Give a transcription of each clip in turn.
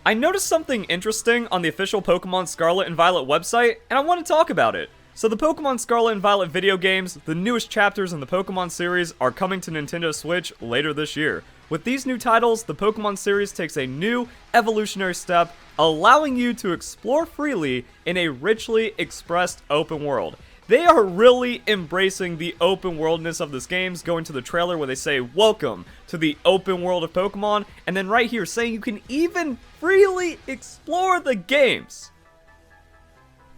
I noticed something interesting on the official Pokemon Scarlet and Violet website, and I want to talk about it. So the Pokemon Scarlet and Violet video games, the newest chapters in the Pokemon series, are coming to Nintendo Switch later this year. With these new titles, the Pokemon series takes a new, evolutionary step, allowing you to explore freely in a richly expressed open world. They are really embracing the open worldness of this games, going to the trailer where they say, "Welcome to the open world of Pokemon," and then right here saying you can even freely explore the games.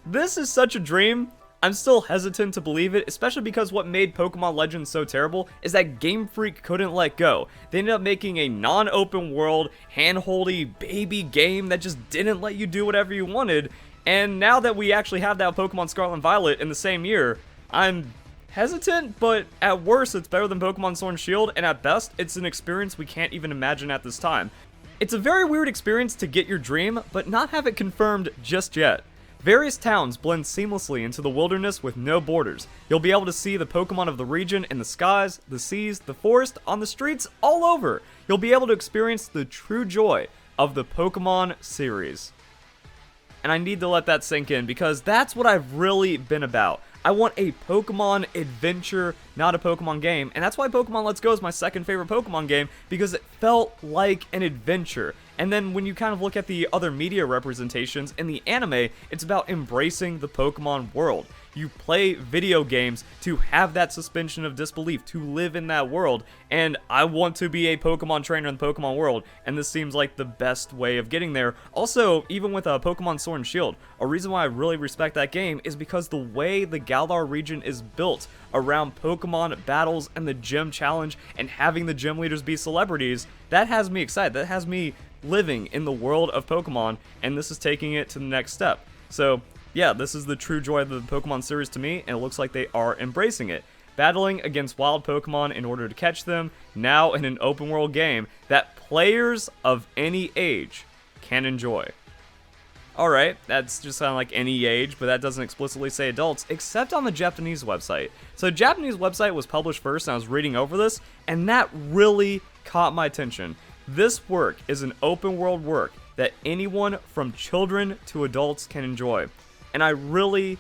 This is such a dream. I'm still hesitant to believe it, especially because what made Pokemon Legends so terrible is that Game Freak couldn't let go. They ended up making a non-open world, hand-holdy baby game that just didn't let you do whatever you wanted. And now that we actually have that Pokemon Scarlet and Violet in the same year, I'm hesitant, but at worst, it's better than Pokemon Sword and Shield, and at best, it's an experience we can't even imagine at this time. It's a very weird experience to get your dream, but not have it confirmed just yet. Various towns blend seamlessly into the wilderness with no borders. You'll be able to see the Pokemon of the region in the skies, the seas, the forest, on the streets, all over. You'll be able to experience the true joy of the Pokemon series. And I need to let that sink in because that's what I've really been about. I want a Pokemon adventure, not a Pokemon game. And that's why Pokemon Let's Go is my second favorite Pokemon game, because it felt like an adventure. And then when you kind of look at the other media representations in the anime, it's about embracing the Pokemon world. You play video games to have that suspension of disbelief, to live in that world, and I want to be a Pokemon trainer in the Pokemon world, and this seems like the best way of getting there. Also, even with Pokemon Sword and Shield, a reason why I really respect that game is because the way the Galar region is built around Pokemon battles and the gym challenge and having the gym leaders be celebrities, that has me excited. That has me living in the world of Pokemon, and this is taking it to the next step. So yeah, this is the true joy of the Pokemon series to me, and it looks like they are embracing it. Battling against wild Pokemon in order to catch them, now in an open world game that players of any age can enjoy. Alright, that's just kind of like any age, but that doesn't explicitly say adults, except on the Japanese website. So the Japanese website was published first, and I was reading over this, and that really caught my attention. This work is an open world work that anyone from children to adults can enjoy. And I really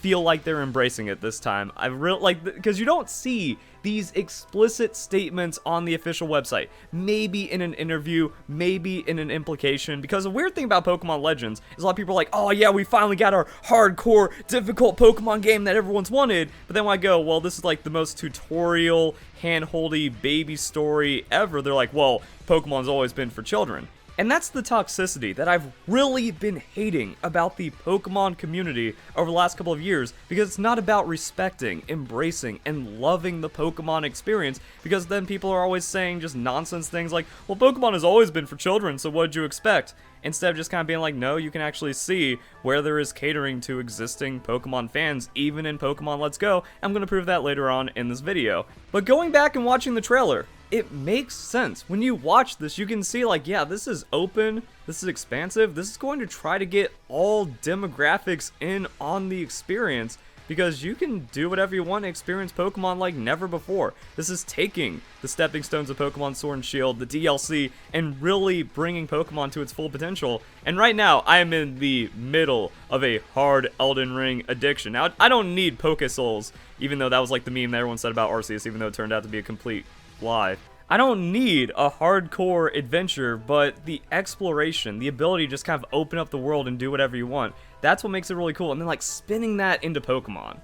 feel like they're embracing it this time. I really like, because you don't see these explicit statements on the official website. Maybe in an interview, maybe in an implication. Because the weird thing about Pokemon Legends is a lot of people are like, "Oh yeah, we finally got our hardcore, difficult Pokemon game that everyone's wanted." But then when I go, "Well, this is like the most tutorial, hand-holdy baby story ever," they're like, "Well, Pokemon's always been for children." And that's the toxicity that I've really been hating about the Pokemon community over the last couple of years, because it's not about respecting, embracing, and loving the Pokemon experience, because then people are always saying just nonsense things like, "Well, Pokemon has always been for children, so what'd you expect?" Instead of just kind of being like, no, you can actually see where there is catering to existing Pokemon fans, even in Pokemon Let's Go. I'm going to prove that later on in this video. But going back and watching the trailer, it makes sense. When you watch this, you can see like, yeah, this is open, this is expansive, this is going to try to get all demographics in on the experience, because you can do whatever you want to experience Pokemon like never before. This is taking the stepping stones of Pokemon Sword and Shield, the DLC, and really bringing Pokemon to its full potential. And right now, I am in the middle of a hard Elden Ring addiction. Now, I don't need Poké-Souls, even though that was like the meme that everyone said about Arceus, even though it turned out to be a complete lie. I don't need a hardcore adventure, but the exploration, the ability to just kind of open up the world and do whatever you want, that's what makes it really cool. And then like spinning that into Pokemon.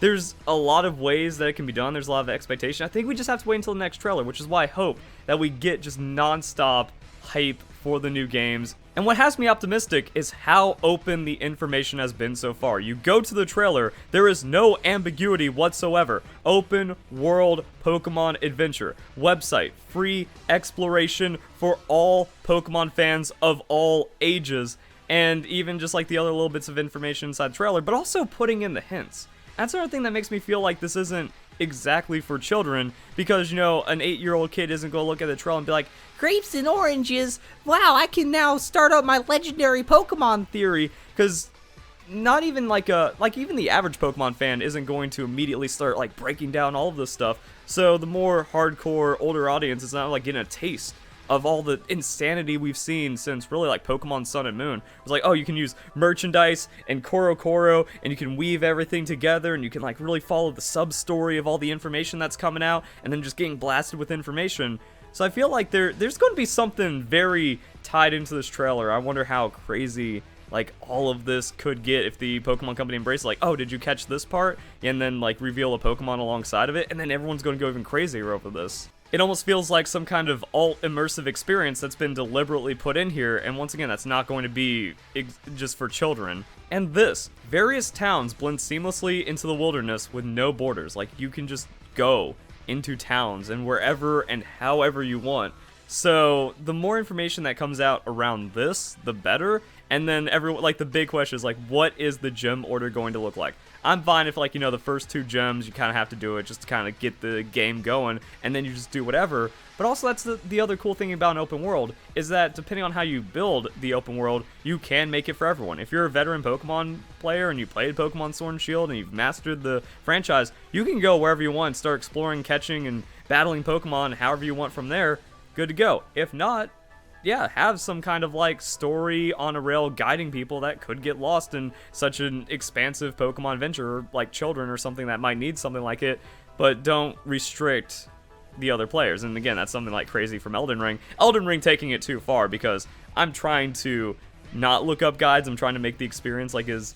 There's a lot of ways that it can be done. There's a lot of expectation. I think we just have to wait until the next trailer, which is why I hope that we get just non-stop hype for the new games. And what has me optimistic is how open the information has been so far. You go to the trailer, there is no ambiguity whatsoever. Open world Pokemon adventure. Website, free exploration for all Pokemon fans of all ages. And even just like the other little bits of information inside the trailer, but also putting in the hints. That's another thing that makes me feel like this isn't exactly for children, because, you know, an 8-year-old kid isn't going to look at the trailer and be like, "Grapes and oranges, wow, I can now start up my legendary Pokemon theory," because not even like even the average Pokemon fan isn't going to immediately start like breaking down all of this stuff. So the more hardcore older audience is not like getting a taste of all the insanity we've seen since really like Pokemon Sun and Moon. It was like, oh, you can use merchandise and Koro, and you can weave everything together, and you can like really follow the sub-story of all the information that's coming out, and then just getting blasted with information. So I feel like there's going to be something very tied into this trailer. I wonder how crazy like all of this could get if the Pokemon Company embraces like, oh, did you catch this part? And then like reveal a Pokemon alongside of it, and then everyone's going to go even crazier over this. It almost feels like some kind of alt immersive experience that's been deliberately put in here, and once again, that's not going to be just for children. And this, various towns blend seamlessly into the wilderness with no borders. Like, you can just go into towns and wherever and however you want. So the more information that comes out around this, the better. And then like the big question is like, what is the gym order going to look like? I'm fine if like, you know, the first 2 gyms, you kind of have to do it just to kind of get the game going, and then you just do whatever. But also that's the other cool thing about an open world, is that depending on how you build the open world, you can make it for everyone. If you're a veteran Pokemon player and you played Pokemon Sword and Shield and you've mastered the franchise, you can go wherever you want, start exploring, catching, and battling Pokemon however you want from there. Good to go. If not, yeah, have some kind of like story on a rail guiding people that could get lost in such an expansive Pokemon adventure, or like children or something that might need something like it, but don't restrict the other players. And again, that's something like crazy from Elden Ring. Elden Ring taking it too far, because I'm trying to not look up guides. I'm trying to make the experience like as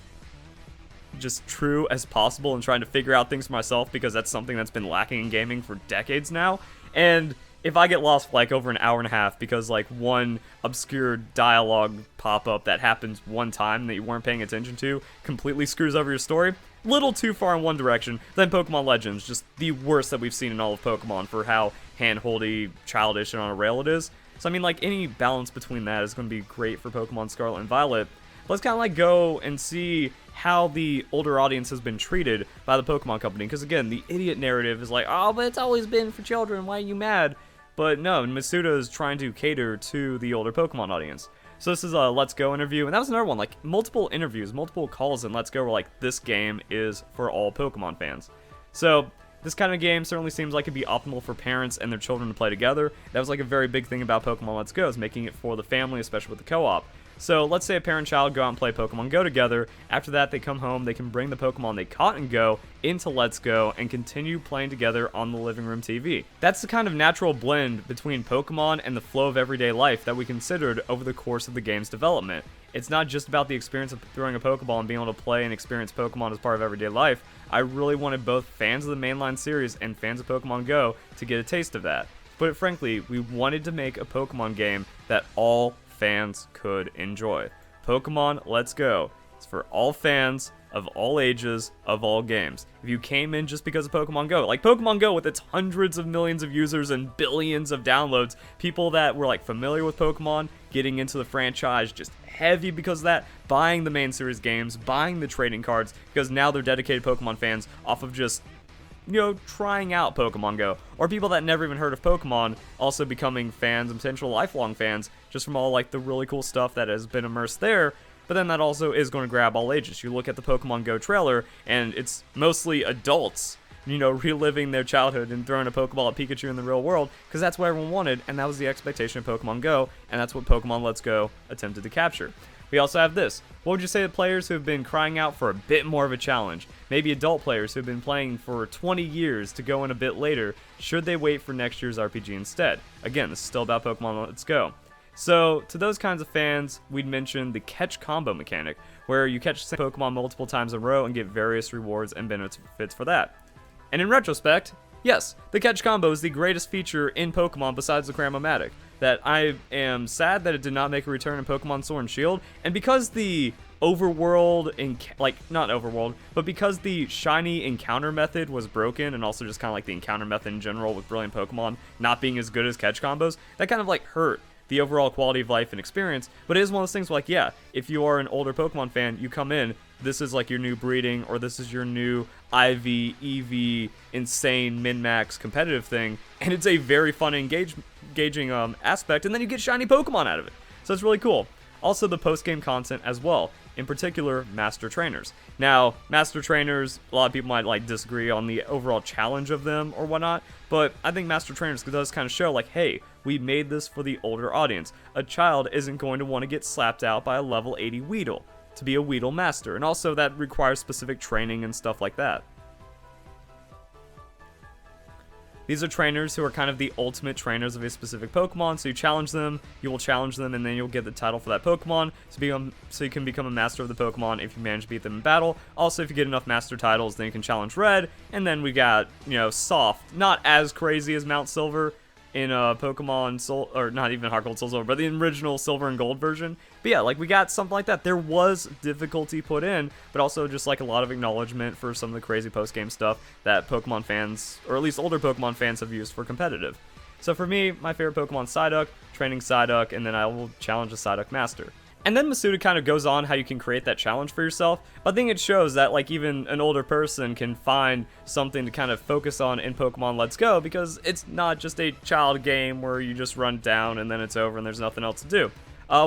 just true as possible and trying to figure out things for myself, because that's something that's been lacking in gaming for decades now. And if I get lost for like over an hour and a half because like one obscure dialogue pop-up that happens one time that you weren't paying attention to completely screws over your story, little too far in one direction, then Pokemon Legends, just the worst that we've seen in all of Pokemon for how hand-holdy, childish, and on a rail it is. So I mean, like, any balance between that is going to be great for Pokemon Scarlet and Violet. Let's kind of like go and see how the older audience has been treated by the Pokemon Company, because again, the idiot narrative is like, oh, but it's always been for children, why are you mad? But no, Masuda is trying to cater to the older Pokemon audience. So this is a Let's Go interview, and that was another one, like multiple interviews, multiple calls in Let's Go were like, this game is for all Pokemon fans. So this kind of game certainly seems like it'd be optimal for parents and their children to play together. That was like a very big thing about Pokemon Let's Go, is making it for the family, especially with the co-op. So let's say a parent and child go out and play Pokemon Go together. After that, they come home, they can bring the Pokemon they caught in Go into Let's Go and continue playing together on the living room TV. That's the kind of natural blend between Pokemon and the flow of everyday life that we considered over the course of the game's development. It's not just about the experience of throwing a Pokeball and being able to play and experience Pokemon as part of everyday life. I really wanted both fans of the mainline series and fans of Pokemon Go to get a taste of that. But frankly, we wanted to make a Pokemon game that all fans could enjoy. Pokemon Let's Go. It's for all fans of all ages, of all games. If you came in just because of Pokemon Go, like Pokemon Go with its hundreds of millions of users and billions of downloads, people that were like familiar with Pokemon, getting into the franchise just heavy because of that, buying the main series games, buying the trading cards, because now they're dedicated Pokemon fans off of just, you know, trying out Pokemon Go. Or people that never even heard of Pokemon also becoming fans and potential lifelong fans just from all like the really cool stuff that has been immersed there. But then that also is going to grab all ages. You look at the Pokemon Go trailer and it's mostly adults, you know, reliving their childhood and throwing a Pokeball at Pikachu in the real world, because that's what everyone wanted, and that was the expectation of Pokemon Go, and that's what Pokemon Let's Go attempted to capture. We also have this. What would you say to players who have been crying out for a bit more of a challenge? Maybe adult players who have been playing for 20 years to go in a bit later. Should they wait for next year's RPG instead? Again, this is still about Pokemon Let's Go. So, to those kinds of fans, we'd mention the catch combo mechanic, where you catch the same Pokemon multiple times in a row and get various rewards and benefits for that. And in retrospect, yes, the catch combo is the greatest feature in Pokemon besides the Cram-O-Matic. That I am sad that it did not make a return in Pokemon Sword and Shield, and because the overworld, not overworld, but because the shiny encounter method was broken, and also just kind of like the encounter method in general with Brilliant Pokemon not being as good as catch combos, that kind of like hurt the overall quality of life and experience. But it is one of those things where, like, yeah, if you are an older Pokemon fan, you come in, this is like your new breeding, or this is your new IV, EV, insane min-max competitive thing, and it's a very fun engaging aspect, and then you get shiny Pokemon out of it. So it's really cool. Also, the post-game content as well. in particular master trainers. Now, master trainers, a lot of people might like disagree on the overall challenge of them or whatnot, but I think master trainers does kind of show like, hey, we made this for the older audience. A child isn't going to want to get slapped out by a level 80 Weedle to be a Weedle master, and also that requires specific training and stuff like that. These are trainers who are kind of the ultimate trainers of a specific Pokemon, so you challenge them, you will challenge them, and then you'll get the title for that Pokemon, so you can become a master of the Pokemon if you manage to beat them in battle. Also, if you get enough master titles, then you can challenge Red, and then we got, soft, not as crazy as Mount Silver in Pokemon Soul, or not even Heart Gold Soul Silver, but the original Silver and Gold version. But yeah, like we got something like that. There was difficulty put in, but also just like a lot of acknowledgement for some of the crazy post-game stuff that Pokemon fans, or at least older Pokemon fans, have used for competitive. So for me, my favorite Pokemon Psyduck, training Psyduck, and then I will challenge a Psyduck Master. And then Masuda kind of goes on how you can create that challenge for yourself. I think it shows that like even an older person can find something to kind of focus on in Pokemon Let's Go, because it's not just a child game where you just run down and then it's over and there's nothing else to do.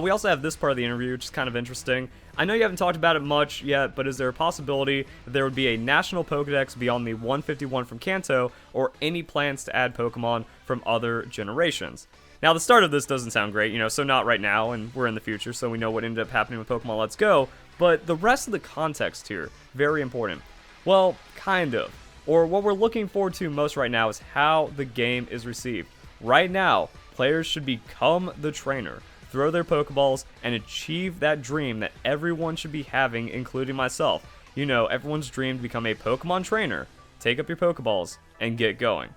We also have this part of the interview, which is kind of interesting. I know you haven't talked about it much yet, but is there a possibility that there would be a national Pokedex beyond the 151 from Kanto, or any plans to add Pokemon from other generations? Now, the start of this doesn't sound great, so not right now, and we're in the future, so we know what ended up happening with Pokemon Let's Go, but the rest of the context here, very important. Well, kind of. Or what we're looking forward to most right now is how the game is received. Right now, players should become the trainer, throw their Pokeballs, and achieve that dream that everyone should be having, including myself. Everyone's dream to become a Pokemon trainer, take up your Pokeballs, and get going.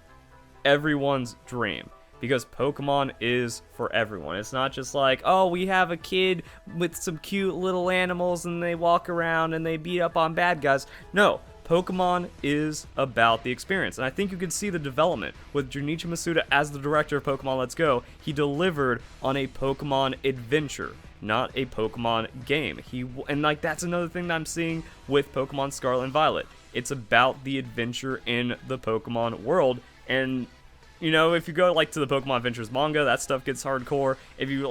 Everyone's dream. Because Pokemon is for everyone. It's not just like, oh, we have a kid with some cute little animals and they walk around and they beat up on bad guys. No, Pokemon is about the experience. And I think you can see the development with Junichi Masuda as the director of Pokemon Let's Go. He delivered on a Pokemon adventure, not a Pokemon game. And that's another thing that I'm seeing with Pokemon Scarlet and Violet. It's about the adventure in the Pokemon world. And if you go to the Pokemon Adventures manga, that stuff gets hardcore. If you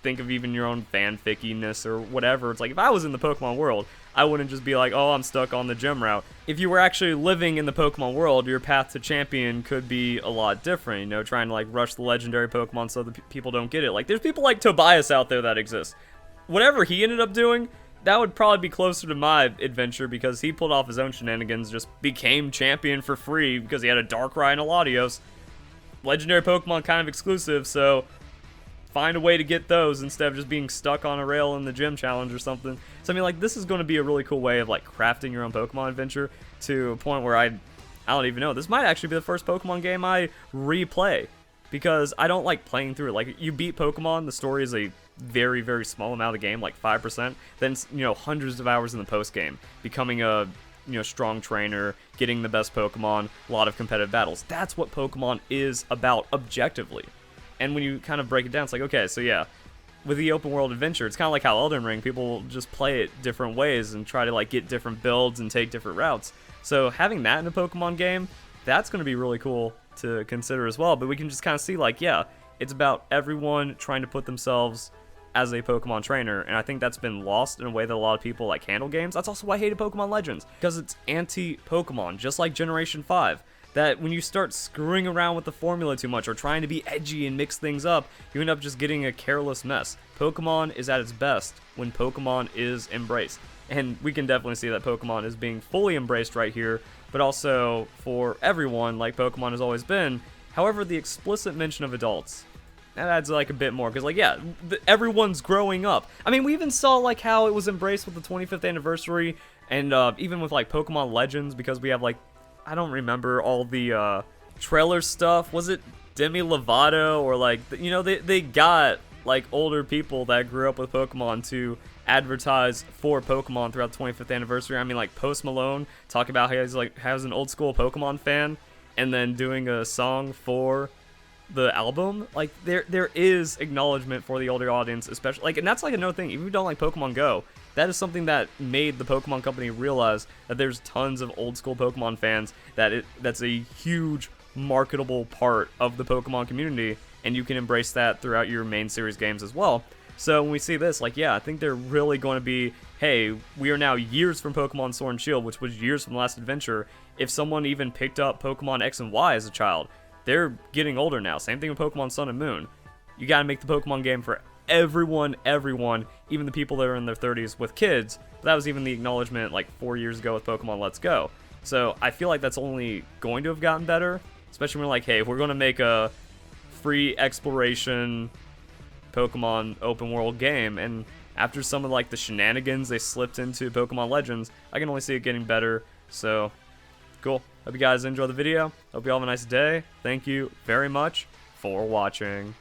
think of even your own fanfickiness or whatever, it's like if I was in the Pokemon world, I wouldn't just be like, oh, I'm stuck on the gym route. If you were actually living in the Pokemon world, your path to champion could be a lot different, trying to rush the legendary Pokemon so that people don't get it. There's people like Tobias out there that exist. Whatever he ended up doing, that would probably be closer to my adventure, because he pulled off his own shenanigans, just became champion for free because he had a Darkrai and a Latios. Legendary Pokemon kind of exclusive, so find a way to get those instead of just being stuck on a rail in the gym challenge or something. So this is going to be a really cool way of crafting your own Pokemon adventure to a point where I don't even know. This might actually be the first Pokemon game I replay, because I don't like playing through it. You beat Pokemon, the story is a very, very small amount of the game, 5%. Then hundreds of hours in the post game, becoming a strong trainer, getting the best Pokemon, a lot of competitive battles. That's what Pokemon is about objectively. And when you kind of break it down, it's like, okay, so yeah, with the open world adventure, it's kind of like how Elden Ring, people just play it different ways and try to get different builds and take different routes. So having that in a Pokemon game, that's going to be really cool to consider as well. But we can just kind of see yeah, it's about everyone trying to put themselves as a Pokemon trainer, and I think that's been lost in a way that a lot of people handle games. That's also why I hated Pokemon Legends, because it's anti-Pokemon, just like Generation 5. That when you start screwing around with the formula too much or trying to be edgy and mix things up, you end up just getting a careless mess. Pokemon is at its best when Pokemon is embraced. And we can definitely see that Pokemon is being fully embraced right here, but also for everyone, like Pokemon has always been. However, the explicit mention of adults, that adds a bit more, because everyone's growing up. We even saw how it was embraced with the 25th anniversary, and even with Pokemon Legends, because we have I don't remember all the trailer stuff. Was it Demi Lovato, or they got older people that grew up with Pokemon to advertise for Pokemon throughout the 25th anniversary. Post Malone talking about how he's has an old school Pokemon fan, and then doing a song for the album. There is acknowledgement for the older audience, especially and that's another thing. Even if you don't like Pokemon Go, that is something that made the Pokemon Company realize that there's tons of old school Pokemon fans, that's a huge marketable part of the Pokemon community, and you can embrace that throughout your main series games as well. So when we see this, like, yeah, I think they're really going to be, hey, we are now years from Pokemon Sword and Shield, which was years from the last adventure. If someone even picked up Pokemon X and Y as a child, they're getting older now. Same thing with Pokemon Sun and Moon. You gotta make the Pokemon game for everyone, even the people that are in their 30s with kids. But that was even the acknowledgement like 4 years ago with Pokemon Let's Go. So I feel like that's only going to have gotten better, especially when we're like, hey, if we're going to make a free exploration Pokemon open world game, and after some of like the shenanigans they slipped into Pokemon Legends, I can only see it getting better. So cool. Hope you guys enjoy the video. Hope you all have a nice day. Thank you very much for watching.